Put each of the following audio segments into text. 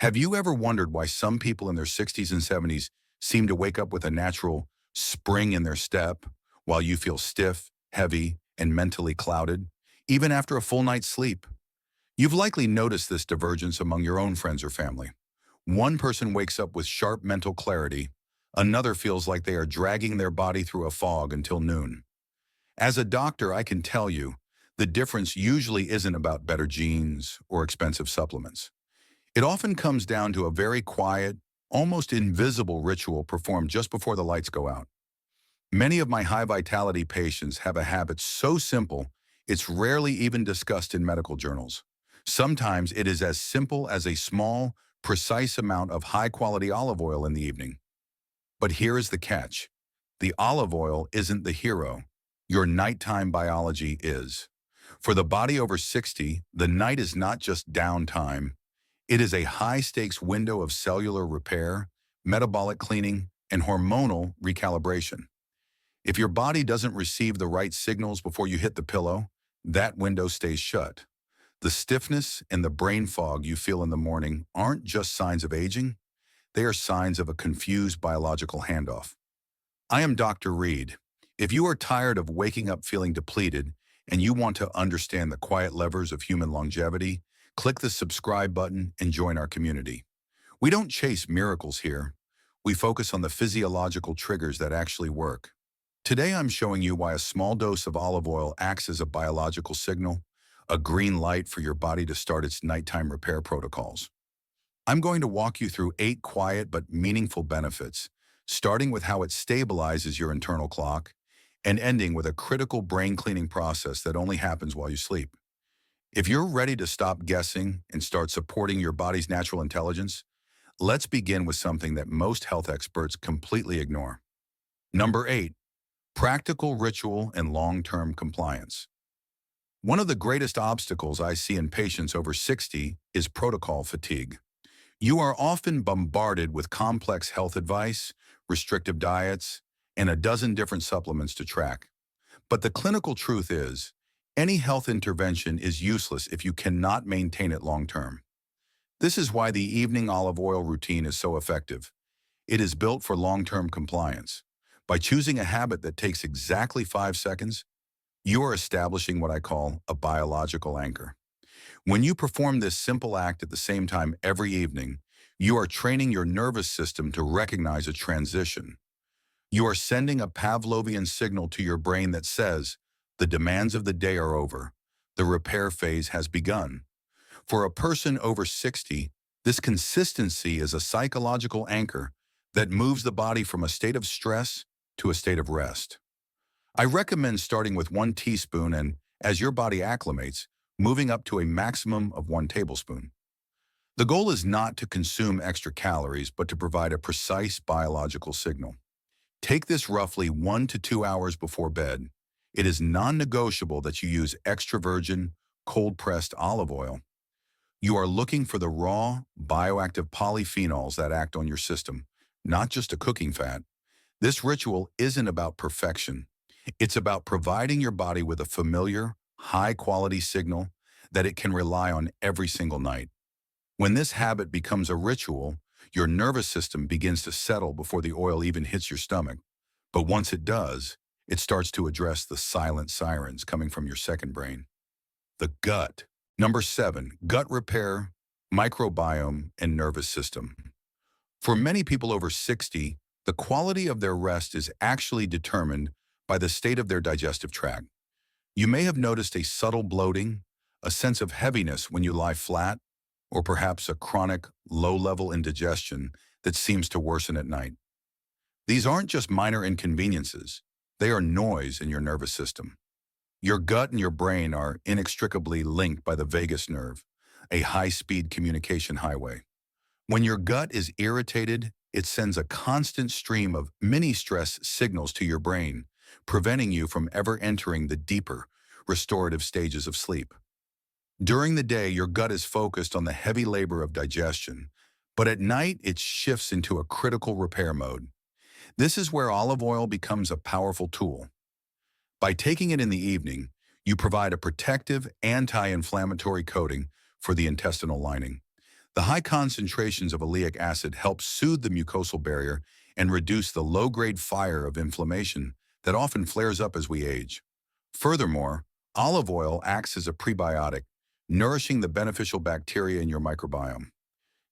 Have you ever wondered why some people in their 60s and 70s seem to wake up with a natural spring in their step, while you feel stiff, heavy, and mentally clouded, even after a full night's sleep? You've likely noticed this divergence among your own friends or family. One person wakes up with sharp mental clarity, another feels like they are dragging their body through a fog until noon. As a doctor, I can tell you, the difference usually isn't about better genes or expensive supplements. It often comes down to a very quiet, almost invisible ritual performed just before the lights go out. Many of my high vitality patients have a habit so simple, it's rarely even discussed in medical journals. Sometimes it is as simple as a small, precise amount of high quality olive oil in the evening. But here is the catch. The olive oil isn't the hero. Your nighttime biology is. For the body over 60, the night is not just downtime. It is a high-stakes window of cellular repair, metabolic cleaning, and hormonal recalibration. If your body doesn't receive the right signals before you hit the pillow, that window stays shut. The stiffness and the brain fog you feel in the morning aren't just signs of aging, they are signs of a confused biological handoff. I am Dr. Reid. If you are tired of waking up feeling depleted and you want to understand the quiet levers of human longevity, click the subscribe button and join our community. We don't chase miracles here. We focus on the physiological triggers that actually work. Today I'm showing you why a small dose of olive oil acts as a biological signal, a green light for your body to start its nighttime repair protocols. I'm going to walk you through 8 quiet but meaningful benefits, starting with how it stabilizes your internal clock and ending with a critical brain cleaning process that only happens while you sleep. If you're ready to stop guessing and start supporting your body's natural intelligence, let's begin with something that most health experts completely ignore. Number 8, practical ritual and long-term compliance. One of the greatest obstacles I see in patients over 60 is protocol fatigue. You are often bombarded with complex health advice, restrictive diets, and a dozen different supplements to track. But the clinical truth is, any health intervention is useless if you cannot maintain it long-term. This is why the evening olive oil routine is so effective. It is built for long-term compliance. By choosing a habit that takes exactly 5 seconds, you are establishing what I call a biological anchor. When you perform this simple act at the same time every evening, you are training your nervous system to recognize a transition. You are sending a Pavlovian signal to your brain that says, the demands of the day are over. The repair phase has begun. For a person over 60, this consistency is a psychological anchor that moves the body from a state of stress to a state of rest. I recommend starting with 1 teaspoon and, as your body acclimates, moving up to a maximum of 1 tablespoon. The goal is not to consume extra calories, but to provide a precise biological signal. Take this roughly 1 to 2 hours before bed. It is non-negotiable that you use extra virgin, cold-pressed olive oil. You are looking for the raw, bioactive polyphenols that act on your system, not just a cooking fat. This ritual isn't about perfection. It's about providing your body with a familiar, high-quality signal that it can rely on every single night. When this habit becomes a ritual, your nervous system begins to settle before the oil even hits your stomach. But once it does, it starts to address the silent sirens coming from your second brain. The gut. Number 7, gut repair, microbiome, and nervous system. For many people over 60, the quality of their rest is actually determined by the state of their digestive tract. You may have noticed a subtle bloating, a sense of heaviness when you lie flat, or perhaps a chronic, low-level indigestion that seems to worsen at night. These aren't just minor inconveniences. They are noise in your nervous system. Your gut and your brain are inextricably linked by the vagus nerve, a high-speed communication highway. When your gut is irritated, it sends a constant stream of mini-stress signals to your brain, preventing you from ever entering the deeper, restorative stages of sleep. During the day, your gut is focused on the heavy labor of digestion, but at night it shifts into a critical repair mode. This is where olive oil becomes a powerful tool. By taking it in the evening, you provide a protective, anti-inflammatory coating for the intestinal lining. The high concentrations of oleic acid help soothe the mucosal barrier and reduce the low-grade fire of inflammation that often flares up as we age. Furthermore, olive oil acts as a prebiotic, nourishing the beneficial bacteria in your microbiome.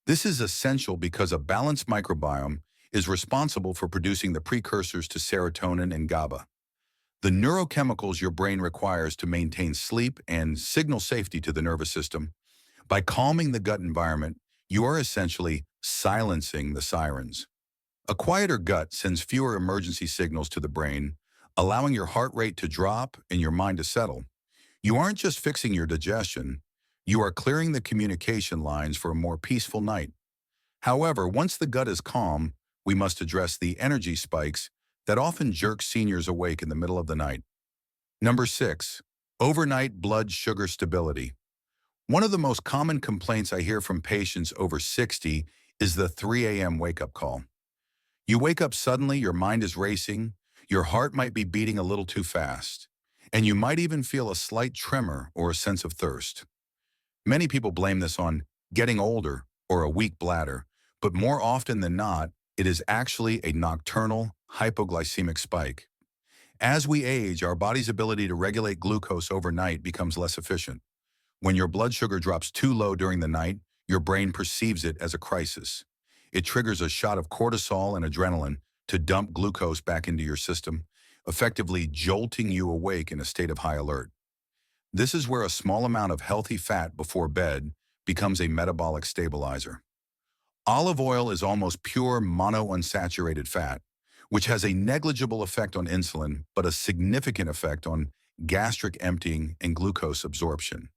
This is essential because a balanced microbiome is responsible for producing the precursors to serotonin and GABA, the neurochemicals your brain requires to maintain sleep and signal safety to the nervous system. By calming the gut environment, you are essentially silencing the sirens. A quieter gut sends fewer emergency signals to the brain, allowing your heart rate to drop and your mind to settle. You aren't just fixing your digestion, you are clearing the communication lines for a more peaceful night. However, once the gut is calm, we must address the energy spikes that often jerk seniors awake in the middle of the night. Number 6. Overnight blood sugar stability. One of the most common complaints I hear from patients over 60 is the 3 a.m. wake-up call. You wake up suddenly, your mind is racing, your heart might be beating a little too fast, and you might even feel a slight tremor or a sense of thirst. Many people blame this on getting older or a weak bladder, but more often than not, it is actually a nocturnal hypoglycemic spike. As we age, our body's ability to regulate glucose overnight becomes less efficient. When your blood sugar drops too low during the night, your brain perceives it as a crisis. It triggers a shot of cortisol and adrenaline to dump glucose back into your system, effectively jolting you awake in a state of high alert. This is where a small amount of healthy fat before bed becomes a metabolic stabilizer. Olive oil is almost pure monounsaturated fat, which has a negligible effect on insulin, but a significant effect on gastric emptying and glucose absorption.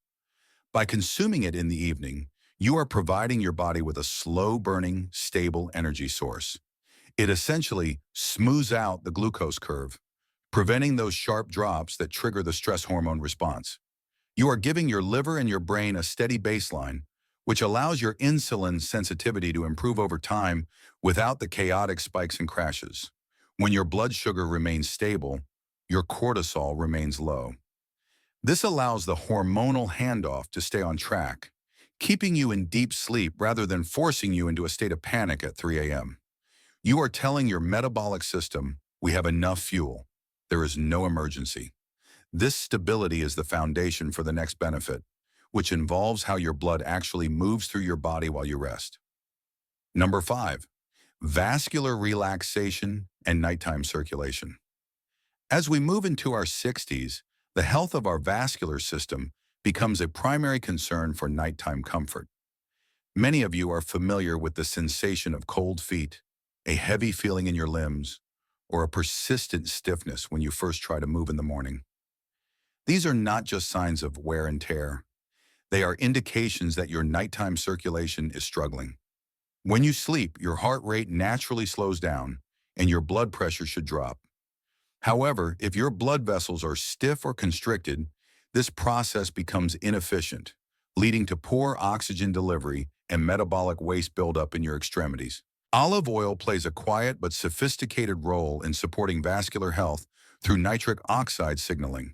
By consuming it in the evening, you are providing your body with a slow-burning, stable energy source. It essentially smooths out the glucose curve, preventing those sharp drops that trigger the stress hormone response. You are giving your liver and your brain a steady baseline, which allows your insulin sensitivity to improve over time without the chaotic spikes and crashes. When your blood sugar remains stable, your cortisol remains low. This allows the hormonal handoff to stay on track, keeping you in deep sleep rather than forcing you into a state of panic at 3 a.m. You are telling your metabolic system, we have enough fuel. There is no emergency. This stability is the foundation for the next benefit, which involves how your blood actually moves through your body while you rest. Number 5. Vascular relaxation and nighttime circulation. As we move into our 60s, the health of our vascular system becomes a primary concern for nighttime comfort. Many of you are familiar with the sensation of cold feet, a heavy feeling in your limbs, or a persistent stiffness when you first try to move in the morning. These are not just signs of wear and tear. They are indications that your nighttime circulation is struggling. When you sleep, your heart rate naturally slows down, and your blood pressure should drop. However, if your blood vessels are stiff or constricted, this process becomes inefficient, leading to poor oxygen delivery and metabolic waste buildup in your extremities. Olive oil plays a quiet but sophisticated role in supporting vascular health through nitric oxide signaling.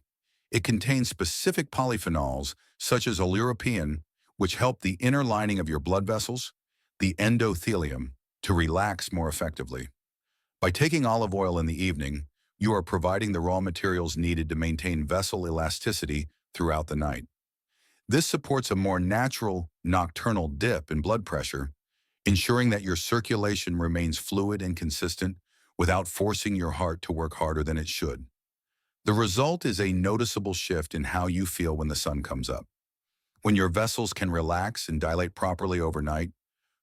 It contains specific polyphenols, such as oleuropein, which help the inner lining of your blood vessels, the endothelium, to relax more effectively. By taking olive oil in the evening, you are providing the raw materials needed to maintain vessel elasticity throughout the night. This supports a more natural nocturnal dip in blood pressure, ensuring that your circulation remains fluid and consistent without forcing your heart to work harder than it should. The result is a noticeable shift in how you feel when the sun comes up. When your vessels can relax and dilate properly overnight,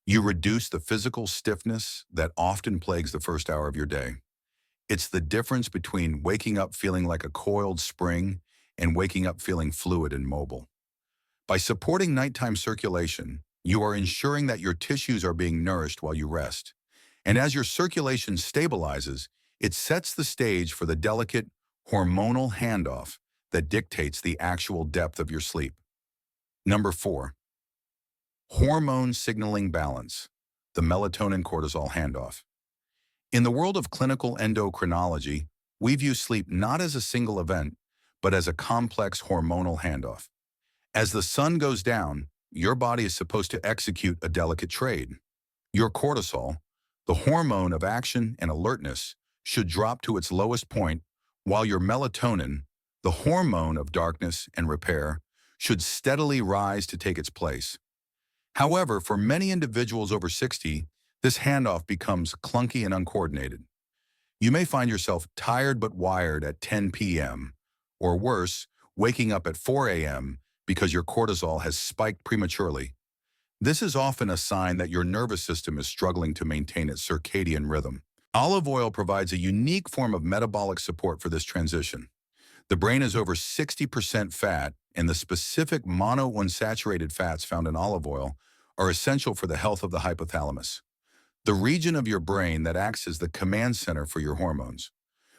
you reduce the physical stiffness that often plagues the first hour of your day. It's the difference between waking up feeling like a coiled spring and waking up feeling fluid and mobile. By supporting nighttime circulation, you are ensuring that your tissues are being nourished while you rest. And as your circulation stabilizes, it sets the stage for the delicate hormonal handoff that dictates the actual depth of your sleep. Number 4. Hormone signaling balance, the melatonin-cortisol handoff. In the world of clinical endocrinology, we view sleep not as a single event, but as a complex hormonal handoff. As the sun goes down, your body is supposed to execute a delicate trade. Your cortisol, the hormone of action and alertness, should drop to its lowest point, while your melatonin, the hormone of darkness and repair, should steadily rise to take its place. However, for many individuals over 60, this handoff becomes clunky and uncoordinated. You may find yourself tired but wired at 10 p.m., or worse, waking up at 4 a.m. because your cortisol has spiked prematurely. This is often a sign that your nervous system is struggling to maintain its circadian rhythm. Olive oil provides a unique form of metabolic support for this transition. The brain is over 60% fat, and the specific monounsaturated fats found in olive oil are essential for the health of the hypothalamus, the region of your brain that acts as the command center for your hormones.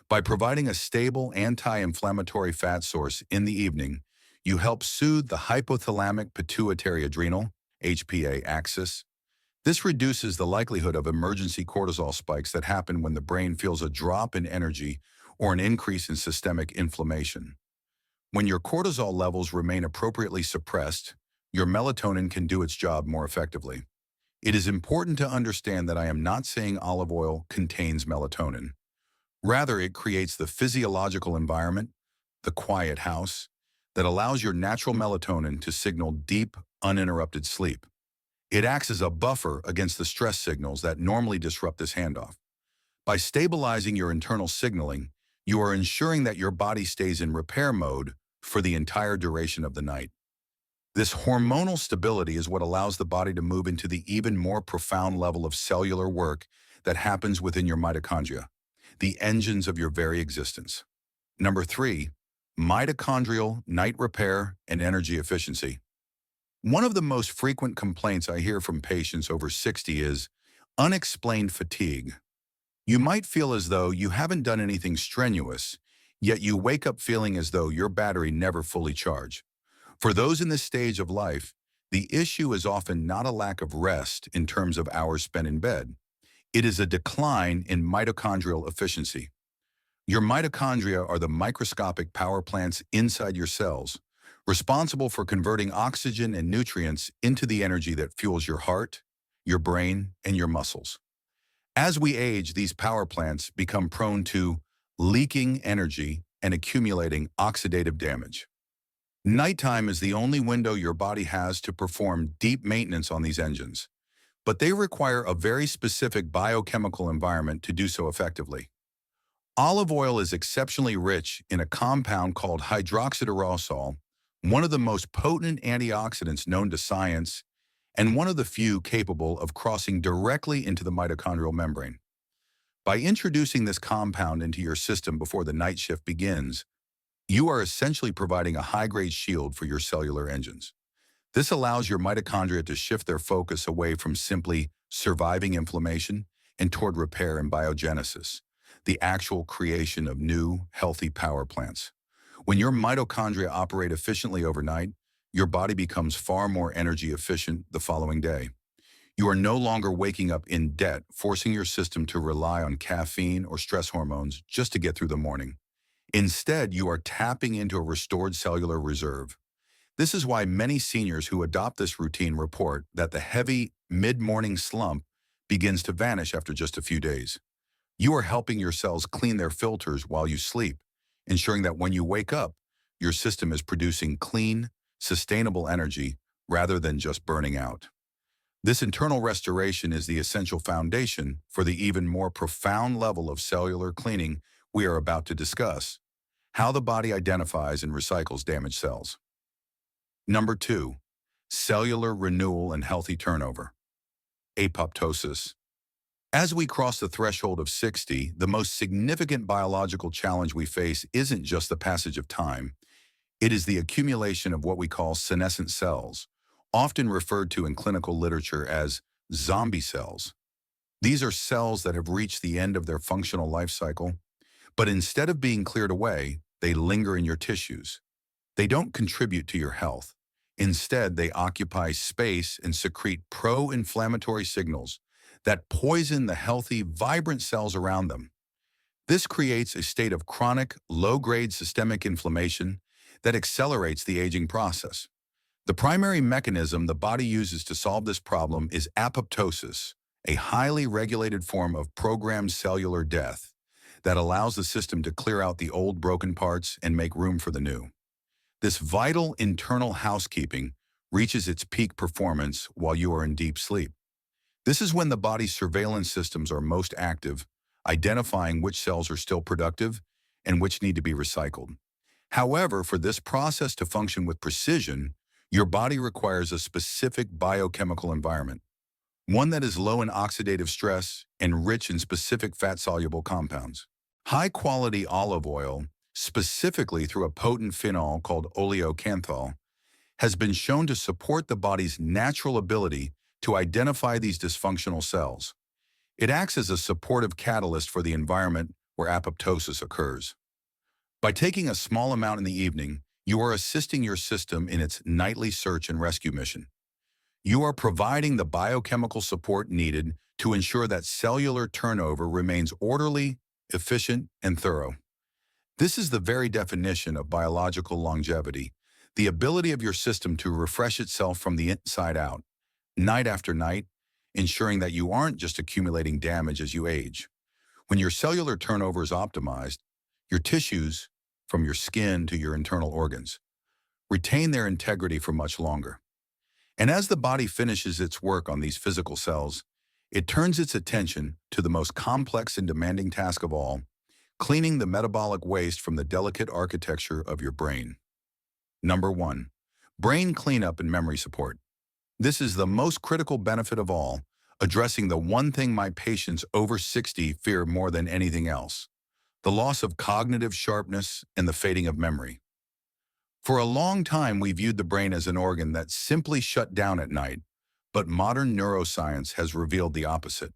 By providing a stable anti-inflammatory fat source in the evening, you help soothe the hypothalamic pituitary adrenal (HPA) axis. This reduces the likelihood of emergency cortisol spikes that happen when the brain feels a drop in energy or an increase in systemic inflammation. When your cortisol levels remain appropriately suppressed, your melatonin can do its job more effectively. It is important to understand that I am not saying olive oil contains melatonin. Rather, it creates the physiological environment, the quiet house, that allows your natural melatonin to signal deep, uninterrupted sleep. It acts as a buffer against the stress signals that normally disrupt this handoff. By stabilizing your internal signaling, you are ensuring that your body stays in repair mode for the entire duration of the night. This hormonal stability is what allows the body to move into the even more profound level of cellular work that happens within your mitochondria, the engines of your very existence. Number 3, mitochondrial night repair and energy efficiency. One of the most frequent complaints I hear from patients over 60 is unexplained fatigue. You might feel as though you haven't done anything strenuous, yet you wake up feeling as though your battery never fully charged. For those in this stage of life, the issue is often not a lack of rest in terms of hours spent in bed. It is a decline in mitochondrial efficiency. Your mitochondria are the microscopic power plants inside your cells, responsible for converting oxygen and nutrients into the energy that fuels your heart, your brain, and your muscles. As we age, these power plants become prone to leaking energy and accumulating oxidative damage. Nighttime is the only window your body has to perform deep maintenance on these engines, but they require a very specific biochemical environment to do so effectively. Olive oil is exceptionally rich in a compound called hydroxytyrosol, one of the most potent antioxidants known to science, and one of the few capable of crossing directly into the mitochondrial membrane. By introducing this compound into your system before the night shift begins, you are essentially providing a high-grade shield for your cellular engines. This allows your mitochondria to shift their focus away from simply surviving inflammation and toward repair and biogenesis, the actual creation of new, healthy power plants. When your mitochondria operate efficiently overnight, your body becomes far more energy efficient the following day. You are no longer waking up in debt, forcing your system to rely on caffeine or stress hormones just to get through the morning. Instead, you are tapping into a restored cellular reserve. This is why many seniors who adopt this routine report that the heavy mid-morning slump begins to vanish after just a few days. You are helping your cells clean their filters while you sleep, ensuring that when you wake up, your system is producing clean, sustainable energy rather than just burning out. This internal restoration is the essential foundation for the even more profound level of cellular cleaning we are about to discuss: how the body identifies and recycles damaged cells. Number 2, cellular renewal and healthy turnover. Apoptosis. As we cross the threshold of 60, the most significant biological challenge we face isn't just the passage of time. It is the accumulation of what we call senescent cells, often referred to in clinical literature as zombie cells. These are cells that have reached the end of their functional life cycle, but instead of being cleared away, they linger in your tissues. They don't contribute to your health. Instead, they occupy space and secrete pro-inflammatory signals that poison the healthy, vibrant cells around them. This creates a state of chronic, low-grade systemic inflammation that accelerates the aging process. The primary mechanism the body uses to solve this problem is apoptosis, a highly regulated form of programmed cellular death that allows the system to clear out the old broken parts and make room for the new. This vital internal housekeeping reaches its peak performance while you are in deep sleep. This is when the body's surveillance systems are most active, identifying which cells are still productive and which need to be recycled. However, for this process to function with precision, your body requires a specific biochemical environment, one that is low in oxidative stress and rich in specific fat-soluble compounds. High-quality olive oil, specifically through a potent phenol called oleocanthal, has been shown to support the body's natural ability to identify these dysfunctional cells. It acts as a supportive catalyst for the environment where apoptosis occurs. By taking a small amount in the evening, you are assisting your system in its nightly search and rescue mission. You are providing the biochemical support needed to ensure that cellular turnover remains orderly, efficient, and thorough. This is the very definition of biological longevity, the ability of your system to refresh itself from the inside out, night after night, ensuring that you aren't just accumulating damage as you age. When your cellular turnover is optimized, your tissues, from your skin to your internal organs, retain their integrity for much longer. And as the body finishes its work on these physical cells, it turns its attention to the most complex and demanding task of all, cleaning the metabolic waste from the delicate architecture of your brain. Number 1. Brain cleanup and memory support. This is the most critical benefit of all, addressing the one thing my patients over 60 fear more than anything else: the loss of cognitive sharpness and the fading of memory. For a long time, we viewed the brain as an organ that simply shut down at night, but modern neuroscience has revealed the opposite.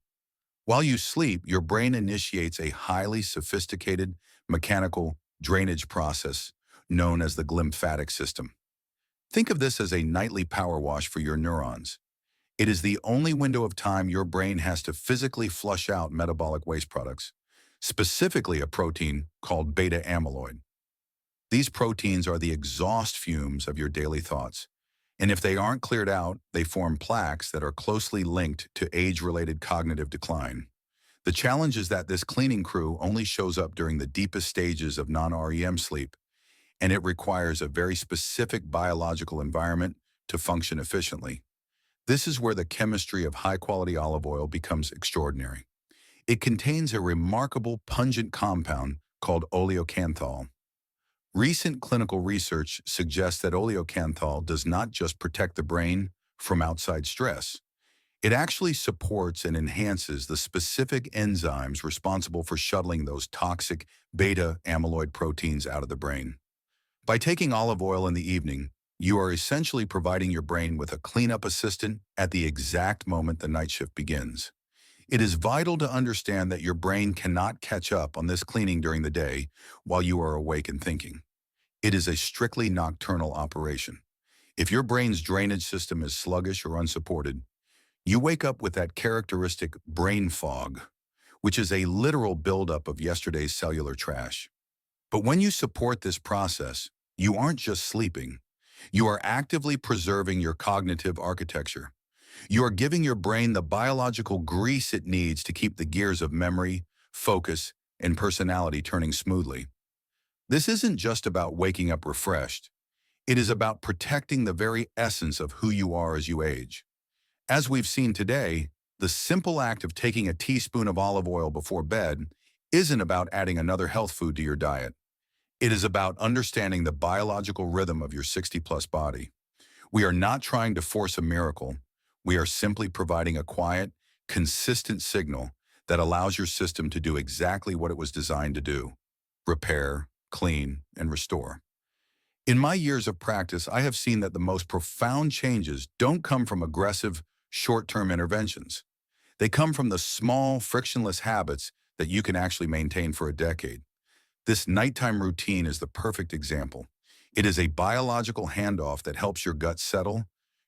While you sleep, your brain initiates a highly sophisticated mechanical drainage process known as the glymphatic system. Think of this as a nightly power wash for your neurons. It is the only window of time your brain has to physically flush out metabolic waste products, specifically a protein called beta amyloid. These proteins are the exhaust fumes of your daily thoughts, and if they aren't cleared out, they form plaques that are closely linked to age-related cognitive decline. The challenge is that this cleaning crew only shows up during the deepest stages of non-REM sleep, and it requires a very specific biological environment to function efficiently. This is where the chemistry of high-quality olive oil becomes extraordinary. It contains a remarkable pungent compound called oleocanthal. Recent clinical research suggests that oleocanthal does not just protect the brain from outside stress. It actually supports and enhances the specific enzymes responsible for shuttling those toxic beta amyloid proteins out of the brain. By taking olive oil in the evening, you are essentially providing your brain with a cleanup assistant at the exact moment the night shift begins. It is vital to understand that your brain cannot catch up on this cleaning during the day while you are awake and thinking. It is a strictly nocturnal operation. If your brain's drainage system is sluggish or unsupported, you wake up with that characteristic brain fog, which is a literal buildup of yesterday's cellular trash. But when you support this process, you aren't just sleeping. You are actively preserving your cognitive architecture. You are giving your brain the biological grease it needs to keep the gears of memory, focus, and personality turning smoothly. This isn't just about waking up refreshed. It is about protecting the very essence of who you are as you age. As we've seen today, the simple act of taking a teaspoon of olive oil before bed isn't about adding another health food to your diet. It is about understanding the biological rhythm of your 60-plus body. We are not trying to force a miracle. We are simply providing a quiet, consistent signal that allows your system to do exactly what it was designed to do: repair, clean, and restore. In my years of practice, I have seen that the most profound changes don't come from aggressive, short-term interventions. They come from the small, frictionless habits that you can actually maintain for a decade. This nighttime routine is the perfect example. It is a biological handoff that helps your gut settle,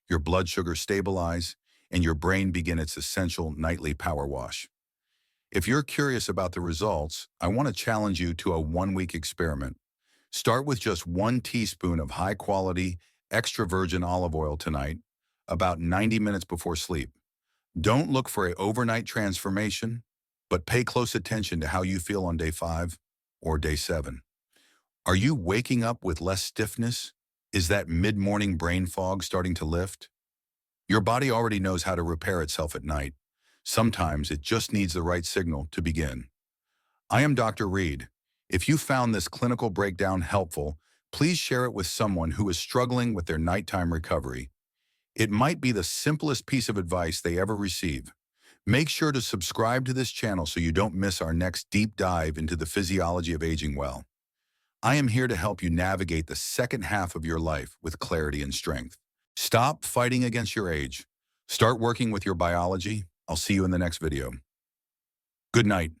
your blood sugar stabilize, and your brain begin its essential nightly power wash. If you're curious about the results, I want to challenge you to a one-week experiment. Start with just 1 teaspoon of high-quality, extra virgin olive oil tonight, about 90 minutes before sleep. Don't look for an overnight transformation, but pay close attention to how you feel on day 5 or day 7. Are you waking up with less stiffness? Is that mid-morning brain fog starting to lift? Your body already knows how to repair itself at night. Sometimes it just needs the right signal to begin. I am Dr. Reid. If you found this clinical breakdown helpful, please share it with someone who is struggling with their nighttime recovery. It might be the simplest piece of advice they ever receive. Make sure to subscribe to this channel so you don't miss our next deep dive into the physiology of aging well. I am here to help you navigate the second half of your life with clarity and strength. Stop fighting against your age. Start working with your biology. I'll see you in the next video. Good night.